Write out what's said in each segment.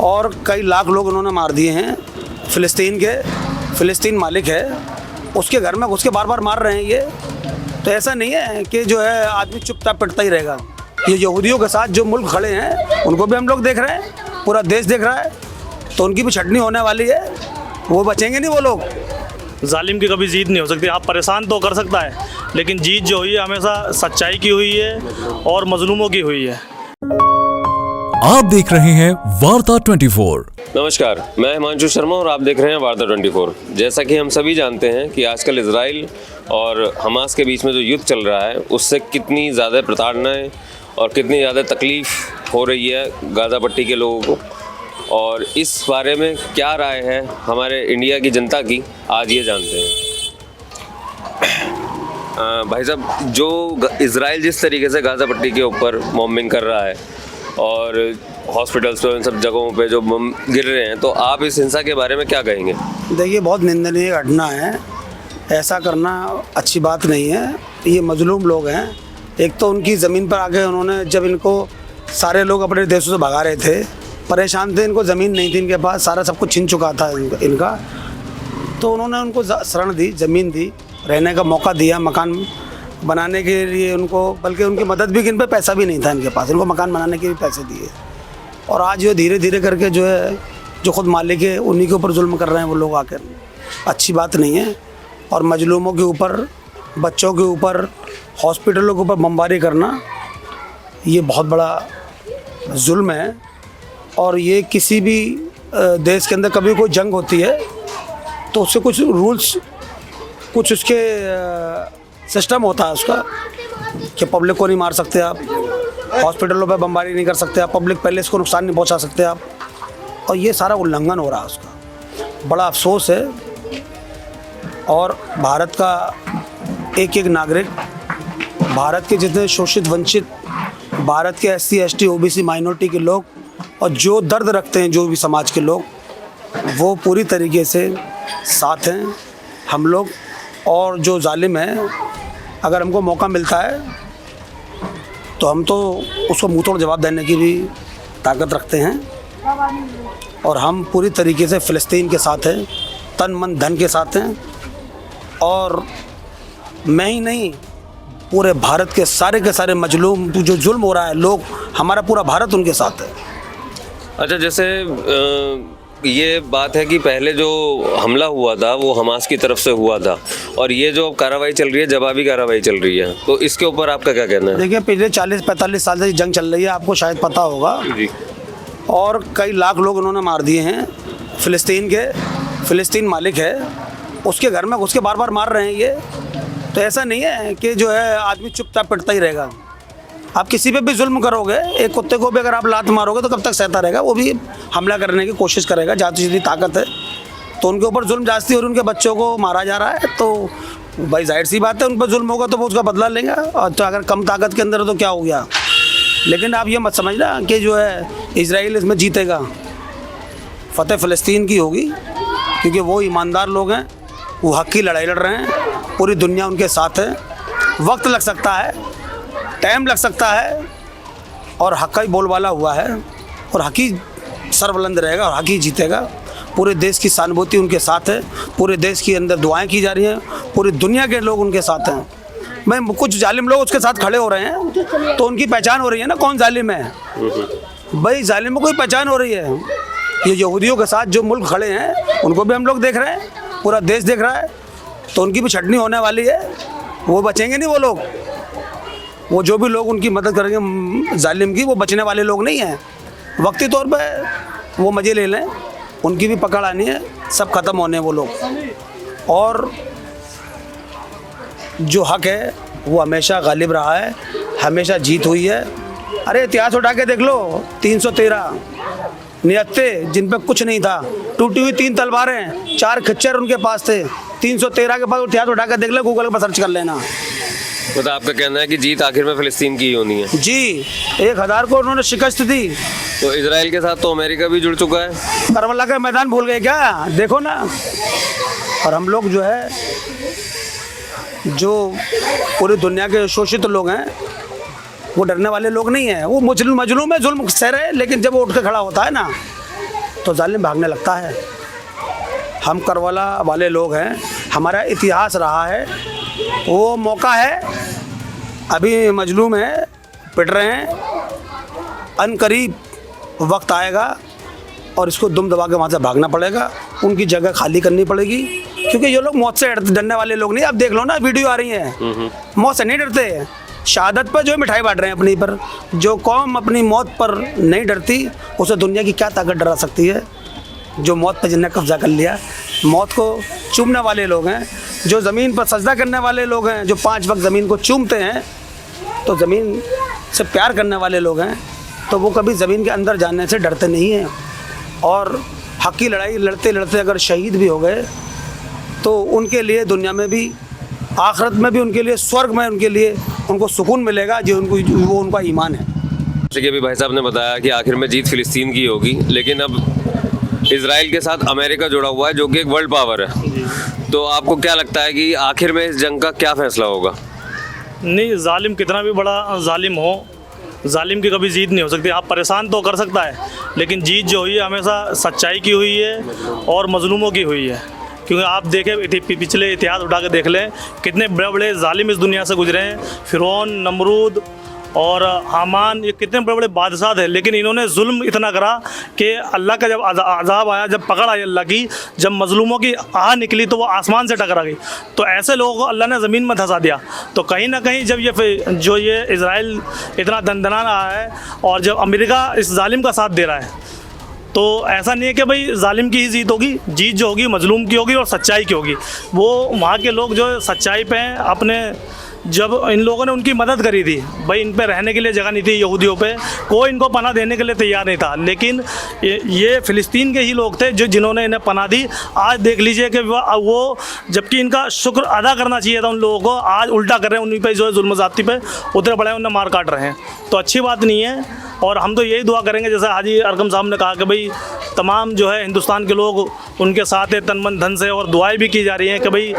और कई लाख लोग उन्होंने मार दिए हैं। फ़िलिस्तीन मालिक है, उसके घर में घुस के बार बार मार रहे हैं ये। तो ऐसा नहीं है कि जो है आदमी चुपचाप पिटता ही रहेगा। ये यहूदियों के साथ जो मुल्क खड़े हैं उनको भी हम लोग देख रहे हैं, पूरा देश देख रहा है, तो उनकी भी छटनी होने वाली है। वो बचेंगे नहीं वो लोग। जालिम की कभी जीत नहीं हो सकती। आप परेशान तो कर सकता है, लेकिन जीत जो हुई है हमेशा सच्चाई की हुई है और मजलूमों की हुई है। आप देख रहे हैं वार्ता 24। नमस्कार, मैं हिमांशु शर्मा और आप देख रहे हैं वार्ता 24। जैसा कि हम सभी जानते हैं कि आजकल इजराइल और हमास के बीच में जो युद्ध चल रहा है उससे कितनी ज़्यादा प्रताड़नाएं और कितनी ज़्यादा तकलीफ़ हो रही है गाज़ा पट्टी के लोगों को। और इस बारे में क्या राय है हमारे इंडिया की जनता की, आज ये जानते हैं। भाई साहब, जो इजराइल जिस तरीके से गाज़ा पट्टी के ऊपर बॉम्बिंग कर रहा है और हॉस्पिटल्स पे, इन सब जगहों पे जो बम गिर रहे हैं, तो आप इस हिंसा के बारे में क्या कहेंगे? देखिए, बहुत निंदनीय घटना है। ऐसा करना अच्छी बात नहीं है। ये मजलूम लोग हैं। एक तो उनकी ज़मीन पर आके उन्होंने, जब इनको सारे लोग अपने देशों से भगा रहे थे, परेशान थे, इनको ज़मीन नहीं थी इनके पास, सारा सब कुछ छिन चुका था इनका, तो उन्होंने उनको शरण दी, ज़मीन दी, रहने का मौका दिया, मकान बनाने के लिए उनको, बल्कि उनकी मदद भी, इन पे पैसा भी नहीं था इनके पास, इनको मकान बनाने के भी पैसे दिए। और आज जो धीरे धीरे करके जो है, जो खुद मालिक है उन्हीं के ऊपर जुल्म कर रहे हैं वो लोग आकर। अच्छी बात नहीं है। और मजलूमों के ऊपर, बच्चों के ऊपर, हॉस्पिटलों के ऊपर बमबारी करना ये बहुत बड़ा जुल्म है। और ये किसी भी देश के अंदर कभी कोई जंग होती है तो उससे कुछ रूल्स, कुछ उसके सिस्टम होता है उसका, कि पब्लिक को नहीं मार सकते आप, हॉस्पिटलों पे बमबारी नहीं कर सकते आप, पब्लिक पैलेस को नुकसान नहीं पहुंचा सकते आप। और ये सारा उल्लंघन हो रहा है उसका। बड़ा अफसोस है। और भारत का एक एक नागरिक, भारत के जितने शोषित वंचित, भारत के SC ST OBC माइनॉरिटी के लोग और जो दर्द रखते हैं जो भी समाज के लोग, वो पूरी तरीके से साथ हैं हम लोग। और जो जालिम है, अगर हमको मौका मिलता है तो हम तो उसको मुँह तोड़ जवाब देने की भी ताकत रखते हैं। और हम पूरी तरीके से फ़िलिस्तीन के साथ हैं, तन मन धन के साथ हैं। और मैं ही नहीं, पूरे भारत के सारे मजलूम जो जुल्म हो रहा है, लोग, हमारा पूरा भारत उनके साथ है। अच्छा, जैसे ये बात है कि पहले जो हमला हुआ था वो हमास की तरफ से हुआ था, और ये जो कार्रवाई चल रही है, जवाबी कार्रवाई चल रही है, तो इसके ऊपर आपका क्या कहना है? देखिए, पिछले 40-45 साल से जंग चल रही है, आपको शायद पता होगा जी। और कई लाख लोग उन्होंने मार दिए हैं। फ़िलिस्तीन मालिक है, उसके घर में घुस के बार बार मार रहे हैं ये। तो ऐसा नहीं है कि जो है आदमी चुपचाप पिटता ही रहेगा। आप किसी पे भी जुल्म करोगे, एक कुत्ते को भी अगर आप लात मारोगे तो कब तक सहता रहेगा? वो भी हमला करने की कोशिश करेगा, ज़्यादा जितनी ताकत है। तो उनके ऊपर जुल्म जास्ती और उनके बच्चों को मारा जा रहा है, तो भाई जाहिर सी बात है, उन पर जुल्म होगा तो वो उसका बदला लेंगे। और तो अगर कम ताकत के अंदर है तो क्या हो गया। लेकिन आप ये मत समझना कि जो है इजराइल इसमें जीतेगा। फ़तेह फ़िलिस्तीन की होगी, क्योंकि वो ईमानदार लोग हैं, वो हक़ की लड़ाई लड़ रहे हैं, पूरी दुनिया उनके साथ है। वक्त लग सकता है, टाइम लग सकता है, और हक़ का ही बोलबाला हुआ है, और हक़ ही सरबुलंद रहेगा और हक़ ही जीतेगा। पूरे देश की सहानुभूति उनके साथ है, पूरे देश के अंदर दुआएं की जा रही हैं, पूरी दुनिया के लोग उनके साथ हैं। मैं, कुछ जालिम लोग उसके साथ खड़े हो रहे हैं तो उनकी पहचान हो रही है ना, कौन जालिम है। भाई जालिमों को ही पहचान हो रही है। ये यहूदियों के साथ जो मुल्क खड़े हैं उनको भी हम लोग देख रहे हैं, पूरा देश देख रहा है, तो उनकी भी छटनी होने वाली है। वो बचेंगे नहीं वो लोग। वो जो भी लोग उनकी मदद करेंगे जालिम की, वो बचने वाले लोग नहीं हैं। वक्ती तौर पे वो मज़े ले लें, उनकी भी पकड़ आनी है, सब ख़त्म होने वो लोग। और जो हक़ है वो हमेशा गालिब रहा है, हमेशा जीत हुई है। अरे इतिहास उठा के देख लो, 313 निहत्ते जिन पे कुछ नहीं था, टूटी हुई 3 तलवारें, 4 खच्चर उनके पास थे। 313 के पास इतिहास उठा के देख लो, गूगल पर सर्च कर लेना। मतलब आपका कहना है कि जीत आखिर में फ़िलिस्तीन की ही होनी है? जी। 1000 को उन्होंने शिकस्त दी। तो इजराइल के साथ तो अमेरिका भी जुड़ चुका है। करबला का मैदान भूल गए क्या? देखो ना। और हम लोग जो है, जो पूरी दुनिया के शोषित लोग हैं, वो डरने वाले लोग नहीं हैं। वो मजलूम है, जुल्म सह रहे हैं, लेकिन जब वो उठ के खड़ा होता है ना, तो जालिम भागने लगता है। हम करबला वाले लोग हैं, हमारा इतिहास रहा है, वो मौका है, अभी मजलूम है, पिट रहे हैं, अनकरीब वक्त आएगा और इसको दुम दबा के वहाँ से भागना पड़ेगा, उनकी जगह खाली करनी पड़ेगी, क्योंकि ये लोग मौत से डरने वाले लोग नहीं। अब देख लो ना, वीडियो आ रही हैं, मौत से नहीं डरते। शहादत पर जो मिठाई बांट रहे हैं अपनी पर, जो कौम अपनी मौत पर नहीं डरती, उसे दुनिया की क्या ताकत डरा सकती है। जो मौत पर जिन्हें कब्जा कर लिया, मौत को चूमने वाले लोग हैं, जो ज़मीन पर सजदा करने वाले लोग हैं, जो 5 वक्त ज़मीन को चूमते हैं, तो ज़मीन से प्यार करने वाले लोग हैं, तो वो कभी ज़मीन के अंदर जाने से डरते नहीं हैं। और हक़ की लड़ाई लड़ते लड़ते अगर शहीद भी हो गए तो उनके लिए दुनिया में भी, आखिरत में भी, उनके लिए स्वर्ग में उनके लिए उनको सुकून मिलेगा, जो वो उनका ईमान है। जैसे कि अभी भाई साहब ने बताया कि आखिर में जीत फ़िलिस्तीन की होगी, लेकिन अब इजराइल के साथ अमेरिका जुड़ा हुआ है जो कि एक वर्ल्ड पावर है। तो आपको क्या लगता है कि आखिर में इस जंग का क्या फैसला होगा? नहीं, जालिम कितना भी बड़ा जालिम हो, जालिम की कभी जीत नहीं हो सकती। आप परेशान तो कर सकता है, लेकिन जीत जो हुई है हमेशा सच्चाई की हुई है और मजलूमों की हुई है। क्योंकि आप देखें, पिछले इतिहास उठा के देख लें, कितने बड़े बड़े जालिम इस दुनिया से गुजरे हैं। फिरौन, नमरूद और हामान, ये कितने बड़े बड़े बादशाह थे, लेकिन इन्होंने जुल्म इतना करा कि अल्लाह का जब अज़ाब आया, जब पकड़ आई अल्लाह की, जब मजलूमों की आह निकली तो वो आसमान से टकरा गई। तो ऐसे लोगों को अल्लाह ने ज़मीन में धंसा दिया। तो कहीं ना कहीं जब ये इज़राइल इतना दंदना रहा है और जब अमेरिका इस जालिम का साथ दे रहा है, तो ऐसा नहीं है कि भाई जालिम की ही जीत होगी। जीत जो होगी मजलूम की होगी और सच्चाई की होगी। वो वहाँ के लोग जो सच्चाई पे हैं, अपने जब इन लोगों ने उनकी मदद करी थी, भाई इन पे रहने के लिए जगह नहीं थी, यहूदियों पे कोई इनको पनाह देने के लिए तैयार नहीं था, लेकिन ये फ़िलिस्तीन के ही लोग थे जिन्होंने इन्हें पनाह दी। आज देख लीजिए कि वो जबकि इनका शुक्र अदा करना चाहिए था उन लोगों को, आज उल्टा कर रहे हैं, उन्हीं पे जो है जुल्म ज़्यादती पे उतरे पड़े हैं, उन्हें मार काट रहे हैं। तो अच्छी बात नहीं है। और हम तो यही दुआ करेंगे, जैसे हाजी अरकम साहब ने कहा कि भाई तमाम जो है हिंदुस्तान के लोग उनके साथ है तन मन धन से, और दुआएं भी की जा रही हैं कि भाई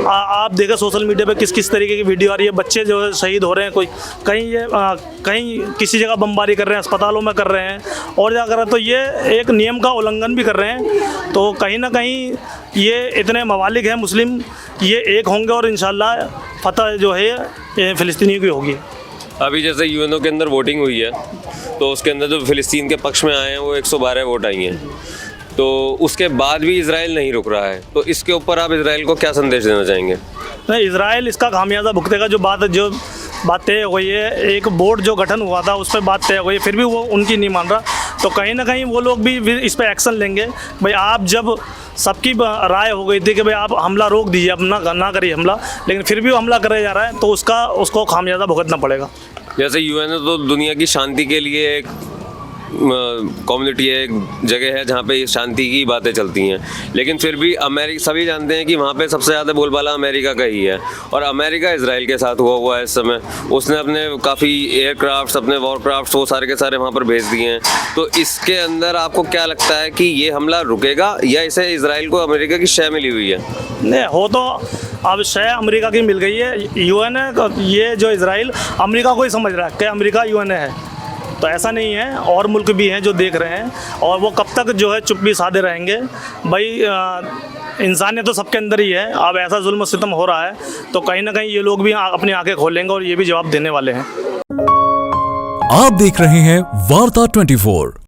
आप देखें सोशल मीडिया पे किस किस तरीके की वीडियो आ रही है, बच्चे जो है शहीद हो रहे हैं, कोई कहीं किसी जगह बमबारी कर रहे हैं, अस्पतालों में कर रहे हैं, और जा कर तो ये एक नियम का उल्लंघन भी कर रहे हैं। तो कहीं ना कहीं ये इतने ममालिक हैं मुस्लिम, ये एक होंगे और इंशाल्लाह फतह जो है ये फ़िलिस्तीनी की होगी। अभी जैसे यूएनओ के अंदर वोटिंग हुई है, तो उसके अंदर जो फ़िलिस्तीन के पक्ष में आए हैं वो 112 वोट आई हैं, तो उसके बाद भी इजराइल नहीं रुक रहा है। तो इसके ऊपर आप इजराइल को क्या संदेश देना चाहेंगे? नहीं, इजराइल इसका खामियाजा भुगतेगा। जो बात तय हुई है, एक बोर्ड जो गठन हुआ था उस पर बात तय हुई है, फिर भी वो उनकी नहीं मान रहा। तो कहीं ना कहीं वो लोग भी इस पर एक्शन लेंगे। भाई आप जब सबकी राय हो गई थी कि भाई आप हमला रोक दीजिए, अब ना करिए हमला, लेकिन फिर भी वो हमला करे जा रहा है, तो उसको खामियाजा भुगतना पड़ेगा। जैसे यूएनओ तो दुनिया की शांति के लिए एक कम्युनिटी है, एक जगह है जहाँ पे शांति की बातें चलती हैं, लेकिन फिर भी अमेरिका, सभी जानते हैं कि वहाँ पे सबसे ज़्यादा बोलबाला अमेरिका का ही है, और अमेरिका इजराइल के साथ हुआ है इस समय। उसने अपने काफ़ी एयरक्राफ्ट्स, अपने वॉरक्राफ्ट्स, वो सारे के सारे वहाँ पर भेज दिए हैं। तो इसके अंदर आपको क्या लगता है कि ये हमला रुकेगा, या इसे इजराइल को अमेरिका की शय मिली हुई है? नहीं हो तो अब शय अमेरिका की मिल गई है। यूएन है, ये जो इजराइल अमेरिका को ही समझ रहा है कि अमेरिका यूएन है, तो ऐसा नहीं है। और मुल्क भी हैं जो देख रहे हैं, और वो कब तक जो है चुप भी साधे रहेंगे। भाई इंसानियत तो सबके अंदर ही है। अब ऐसा जुल्म सितम हो रहा है, तो कहीं ना कहीं ये लोग भी अपनी आंखें खोलेंगे और ये भी जवाब देने वाले हैं। आप देख रहे हैं वार्ता 24।